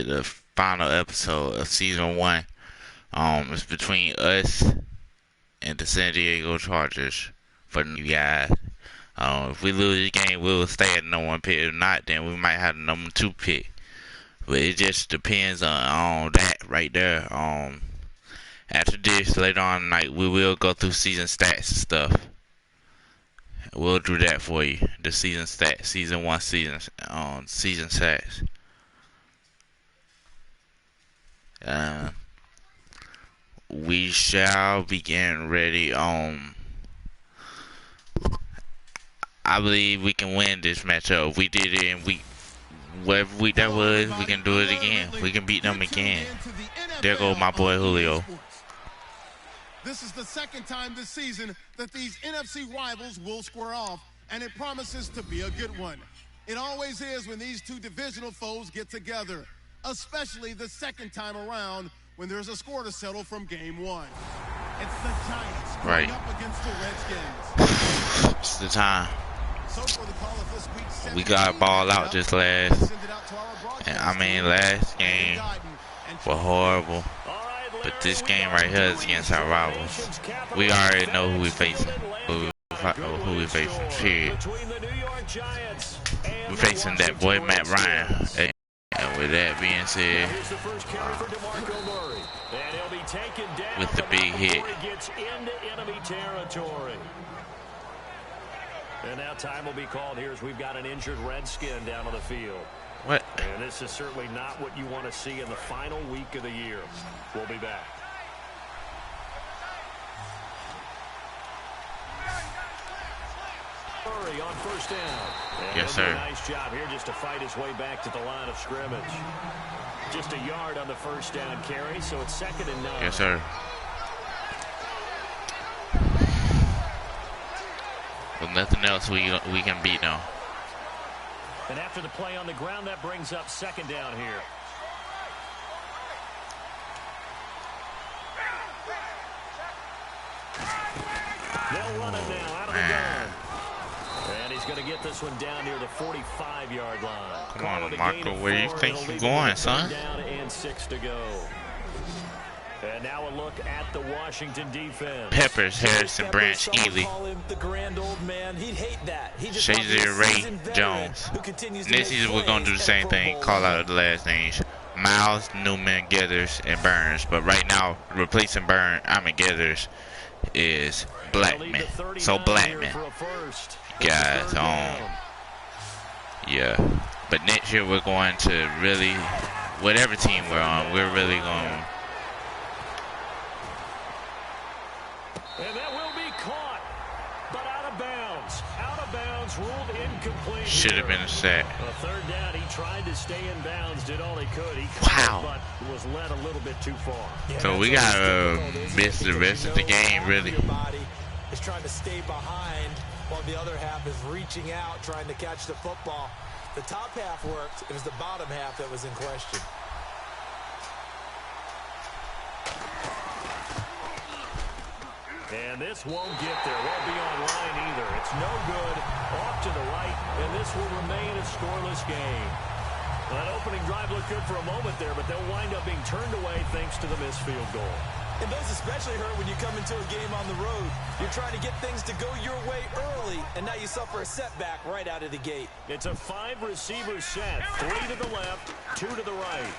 the final episode of season 1. It's between us and the San Diego Chargers for you guys. If we lose this game, we will stay at the number 1 pick. If not, then we might have the number 2 pick. But it just depends on that right there. After this, later on tonight, we will go through season stats and stuff. We'll do that for you. The season stats, season 1 season stats. We shall be getting ready. I believe we can win this matchup. If we did it in whatever week that was, we can do it again. We can beat them again. There goes my boy Julio. This is the second time this season that these NFC rivals will square off, and it promises to be a good one. It always is when these two divisional foes get together, especially the second time around when there's a score to settle from game 1. It's the Giants going up against the Redskins. It's the time. So for the call of this week's We got ball out this last game was horrible. But this game right here is against our rivals. We already know who we facing. Who we facing, period. We're facing that boy Matt Ryan. And with that being said, with the big hit. And now time will be called here as we've got an injured Redskin down on the field. What? And this is certainly not what you want to see in the final week of the year. We'll be back. Murray on first down. And yes, sir. Nice job here just to fight his way back to the line of scrimmage. Just a yard on the first down carry, so it's 2nd and 9. Yes, sir. With nothing else, we can beat them. And after the play on the ground, that brings up 2nd down here. They'll run it now out of the gun. And he's going to get this one down near the 45-yard line. Come on, Marco, where do you think you're going, son? Down and 6 to go. And now a look at the Washington defense. Peppers, Harrison, Branch, Ely. Shazier, Ray, Jones. Next season, we're going to do the same thing. Call out the last names. Miles, Newman, Geathers, and Burns. But right now, replacing Geathers is Blackman. So Blackman, guys, yeah. But next year, we're going to really, whatever team we're on, we're really going to. And that will be caught, but out of bounds. Out of bounds, ruled incomplete. Should have been a sack. A 3rd down, he tried to stay in bounds, did all he could. He wow. But was led a little bit too far. Yeah, so we got to miss the rest of the game, really. Your body is trying to stay behind while the other half is reaching out, trying to catch the football. The top half worked. It was the bottom half that was in question. And this won't get there. Won't be online either. It's no good. Off to the right, and this will remain a scoreless game. That opening drive looked good for a moment there, but they'll wind up being turned away thanks to the missed field goal. And those especially hurt when you come into a game on the road. You're trying to get things to go your way early, and now you suffer a setback right out of the gate. It's a 5-receiver set. 3 to the left, 2 to the right.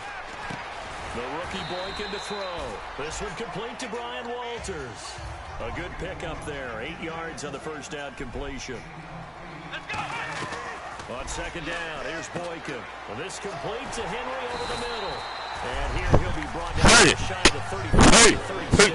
The rookie Boykin to throw. This one complete to Brian Walters. A good pickup there. 8 yards on the first down completion. On 2nd down, here's Boykin. Well, this complete to Henry over the middle. And here he'll be brought down to shy of the 35-36.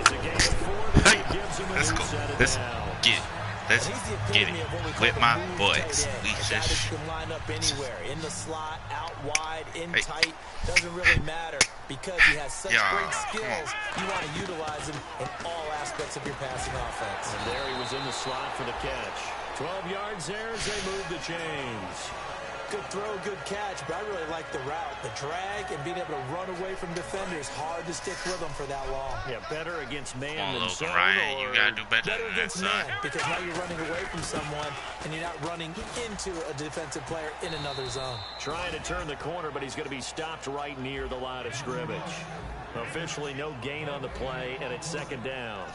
It's a gain of 4 that gives him a Let's go. Let's get it. Let's get it with my boys. We just can line up anywhere, in the slot, out wide, in tight. Doesn't really matter because he has such great skills. You want to utilize him in all aspects of your passing offense. And there he was in the slot for the catch. 12 yards there as they move the chains. Good throw, good catch, but I really like the route. The drag and being able to run away from defenders. Hard to stick with them for that long. Yeah, better against man than zone. Ryan, you got to do better than that, Against son. man, because now you're running away from someone, and you're not running into a defensive player in another zone. Trying to turn the corner, but he's going to be stopped right near the line of scrimmage. Officially no gain on the play, and it's second down.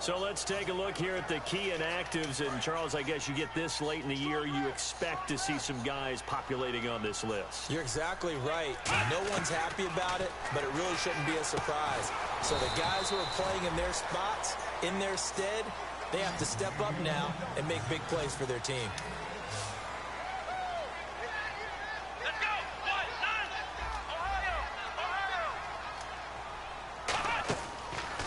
So let's take a look here at the key inactives. And, Charles, I guess you get this late in the year, you expect to see some guys populating on this list. You're exactly right. No one's happy about it, but it really shouldn't be a surprise. So the guys who are playing in their spots, in their stead, they have to step up now and make big plays for their team.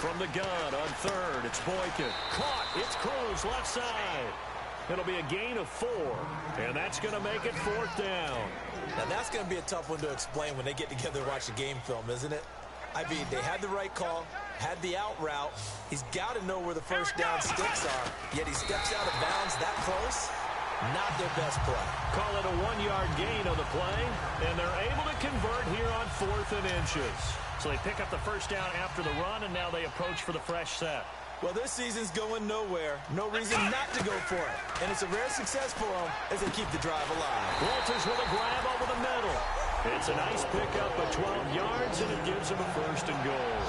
From the gun on third, it's Boykin. Caught. It's Cruz, left side. It'll be a gain of 4, and that's going to make it fourth down. Now, that's going to be a tough one to explain when they get together and watch the game film, isn't it? I mean, they had the right call, had the out route. He's got to know where the first down sticks are, yet he steps out of bounds that close. Not their best play. Call it a 1-yard gain on the play, and they're able to convert here on 4th and inches. So they pick up the first down after the run, and now they approach for the fresh set. Well, this season's going nowhere. No reason not to go for it. And it's a rare success for them as they keep the drive alive. Walters with a grab over the middle. It's a nice pickup of 12 yards, and it gives them a first and goal.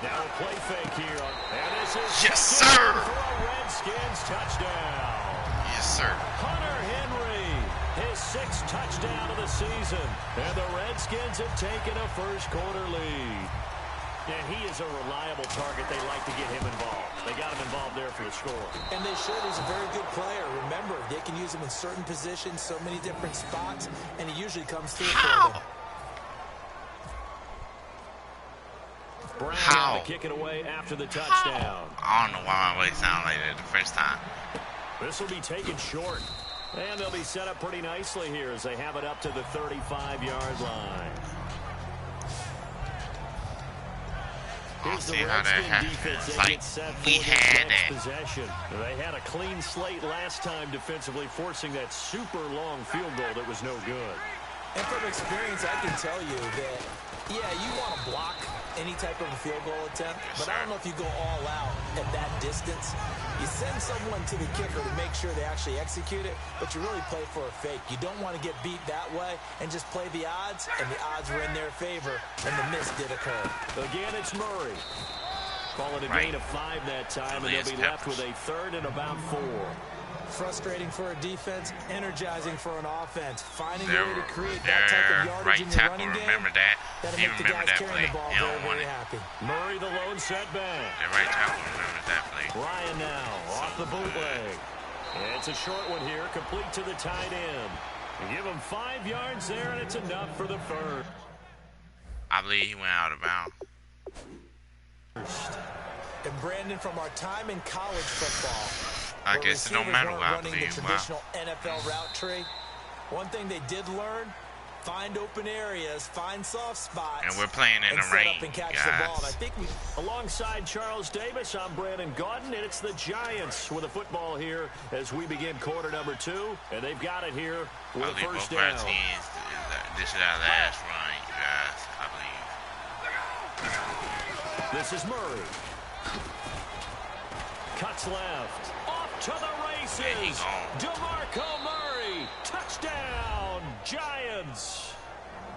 Now a play fake here. And this is yes, sir. For a Redskins touchdown. Yes, sir. Hunter Henry, his 6th touchdown of the season. And the Redskins have taken a first-quarter lead. And he is a reliable target. They like to get him involved. They got him involved there for the score. And they should. He's a very good player. Remember, they can use him in certain positions, so many different spots, and he usually comes through for them. Brown to kick it away after the touchdown. I don't know why my voice sounded like that the first time. This will be taken short. And they'll be set up pretty nicely here as they have it up to the 35-yard line. I'll see how that happens. Like, he had that. Possession. They had a clean slate last time defensively, forcing that super long field goal that was no good. And from experience, I can tell you that, yeah, you want to block any type of a field goal attempt, but I don't know if you go all out at that distance. You send someone to the kicker to make sure they actually execute it, but you really play for a fake. You don't want to get beat that way and just play the odds, and the odds were in their favor, and the miss did occur. Again, it's Murray. Calling a gain of 5 that time, and they'll be left with a 3rd and about 4. Frustrating for a defense, energizing for an offense. Finding a way to create that type of yardage right in your tackle, running game. remember that. That'll He make the remember guys that carrying play. the ball He very, don't want very it. happy. Murray, the lone setback. The right tackle remembers that play. Ryan now off the bootleg. It's a short one here, complete to the tight end. Give him 5 yards there, and it's enough for the first. I believe he went out of bounds. And Brandon, from our time in college football, I guess it don't matter what I running the believe. traditional NFL route tree. One thing they did learn: find open areas, find soft spots, And we're playing in the rain, and catch guys. the ball. And I think we. Alongside Charles Davis, I'm Brandon Gaudin, and it's the Giants with the football here as we begin quarter number 2, and they've got it here with I a believe first both our down. teams, this is our last run, you guys. I believe. This is Murray. Cuts left. Off to the Yeah, he races. gone. DeMarco Murray. Touchdown, Giants.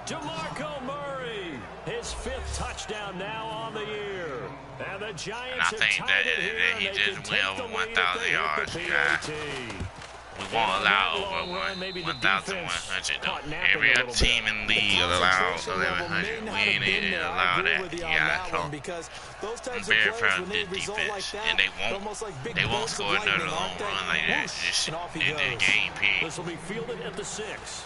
DeMarco Murray. His 5th touchdown now on the year. And the Giants And I think have tied it here, that he and they just can went take over the lead if 1,000 they hit yards, the guys. PAT. We won't And allow on that long over run, maybe the 1,100 caught though. napping Every a other little team bit. in the league will allow 1,100. We ain't even allow that. Yeah, so because those I'm types very of proud plays, of when they the result like defense, that, and they won't score another long run like that. Just and off he in the goes. game period. This will be fielded at the 6.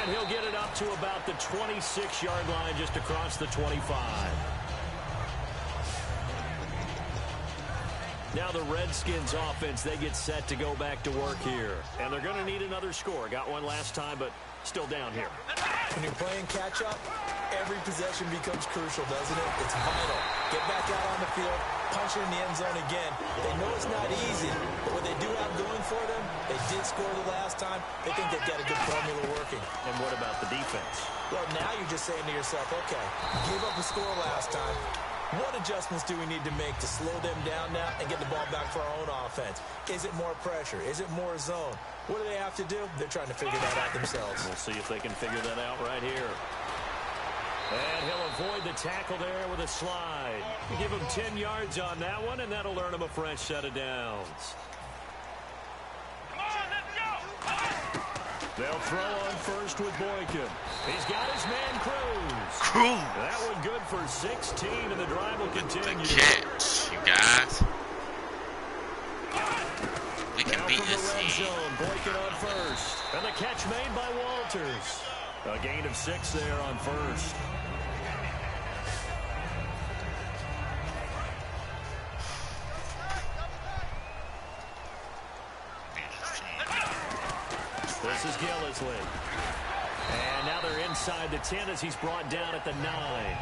And he'll get it up to about the 26-yard line, just across the 25. Now the Redskins offense, they get set to go back to work here. And they're going to need another score. Got one last time, but Still down here. When you're playing catch-up, every possession becomes crucial, doesn't it? It's vital. Get back out on the field, punch it in the end zone again. They know it's not easy, but what they do have going for them, they did score the last time. They think they've got a good formula working. And what about the defense? Well, now you're just saying to yourself, okay, gave up a score last time. What adjustments do we need to make to slow them down now and get the ball back for our own offense? Is it more pressure? Is it more zone? What do they have to do? They're trying to figure that out themselves. We'll see if they can figure that out right here. And he'll avoid the tackle there with a slide. Give him 10 yards on that one, and that'll earn him a fresh set of downs. They'll throw on first with Boykin. He's got his man Cruz. That one good for 16, and the drive will continue. The catch, you guys. We can now beat from the this red team. zone, Boykin on first. And the catch made by Walters. A gain of 6 there on first. This is Gillisley. And now they're inside the 10 as he's brought down at the 9.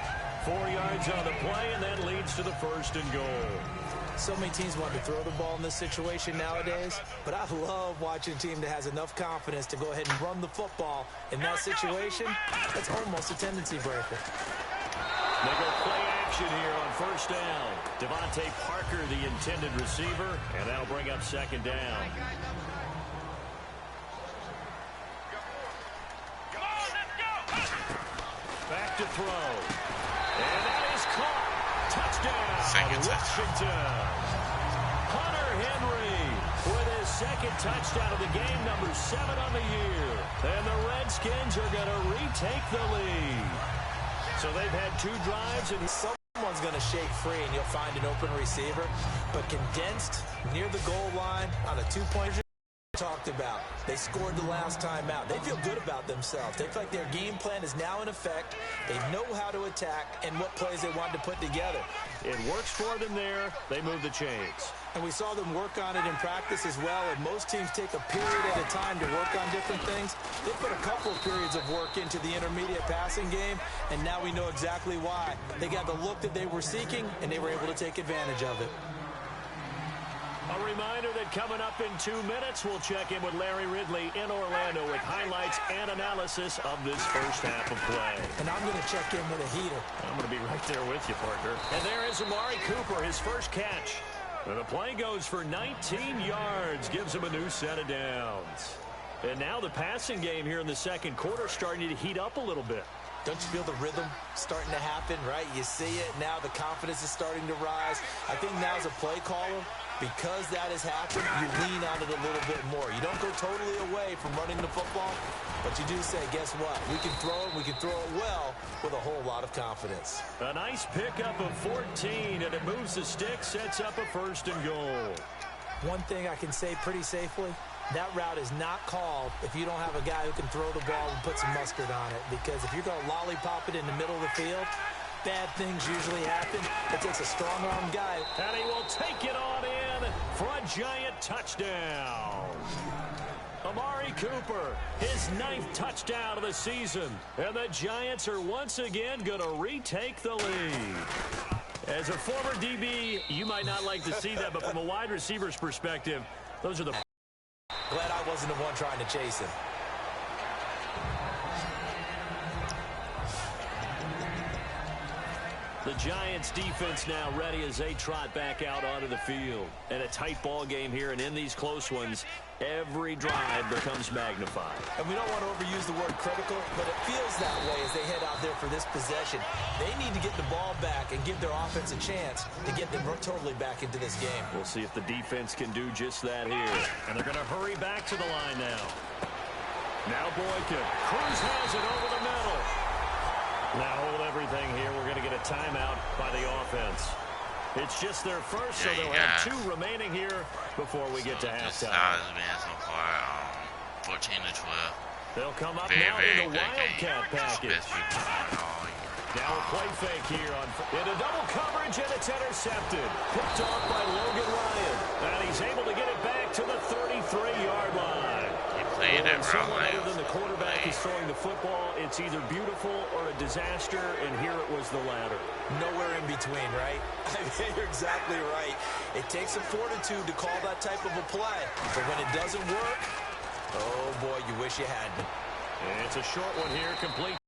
4 yards on the play, and that leads to the first and goal. So many teams want to throw the ball in this situation nowadays, but I love watching a team that has enough confidence to go ahead and run the football in that situation. That's almost a tendency breaker. They go play action here on first down. Devontae Parker, the intended receiver, and that'll bring up second down. Back to throw. And that is caught. Touchdown, Second Washington. Hunter Henry with his second touchdown of the game, number 7 on the year. And the Redskins are going to retake the lead. So they've had 2 drives, and someone's going to shake free, and you'll find an open receiver. But condensed near the goal line on a 2-point talked about. They scored the last time out. They feel good about themselves. They feel like their game plan is now in effect. They know how to attack and what plays they want to put together. It works for them there. They move the chains. And we saw them work on it in practice as well. And most teams take a period at a time to work on different things. They put a couple of periods of work into the intermediate passing game, and now we know exactly why. They got the look that they were seeking, and they were able to take advantage of it. A reminder that coming up in 2 minutes, we'll check in with Larry Ridley in Orlando with highlights and analysis of this first half of play. And I'm going to check in with a heater. I'm going to be right there with you, partner. And there is Amari Cooper, his first catch. And the play goes for 19 yards, gives him a new set of downs. And now the passing game here in the second quarter starting to heat up a little bit. Don't you feel the rhythm starting to happen, right? You see it. Now the confidence is starting to rise. I think now as a play caller, because that has happened, you lean on it a little bit more. You don't go totally away from running the football, but you do say, guess what? We can throw it. We can throw it well with a whole lot of confidence. A nice pickup of 14, and it moves the stick, sets up a first and goal. One thing I can say pretty safely, that route is not called if you don't have a guy who can throw the ball and put some mustard on it. Because if you're going to lollipop it in the middle of the field, bad things usually happen. It takes a strong-arm guy. And he will take it on in for a giant touchdown. Amari Cooper, his 9th touchdown of the season. And the Giants are once again going to retake the lead. As a former DB, you might not like to see that, but from a wide receiver's perspective, those are the... Glad I wasn't the one trying to chase him. The Giants defense now ready as they trot back out onto the field. And a tight ball game here, and in these close ones, every drive becomes magnified. And we don't want to overuse the word critical, but it feels that way as they head out there for this possession. They need to get the ball back and give their offense a chance to get them totally back into this game. We'll see if the defense can do just that here. And they're going to hurry back to the line now. Now Boykin. Cruz has it over the middle. Now hold everything here. We're going to get a timeout by the offense. It's just their first, so they'll have 2 remaining here before we get to halftime. Has been so far 14 to 12. They'll come up Very, now very in the good Wildcat game. package. Best we've done all year. Now a play fake here into double coverage, and it's intercepted. Picked off by Logan Ryan. And he's able to get it back to the 33-yard line. He played it Someone right. other than the quarterback is throwing the football. It's either beautiful or a disaster, and here it was the latter. Nowhere in between, right? I mean, you're exactly right. It takes some fortitude to call that type of a play. But when it doesn't work, oh, boy, you wish you had. And it's a short one here, complete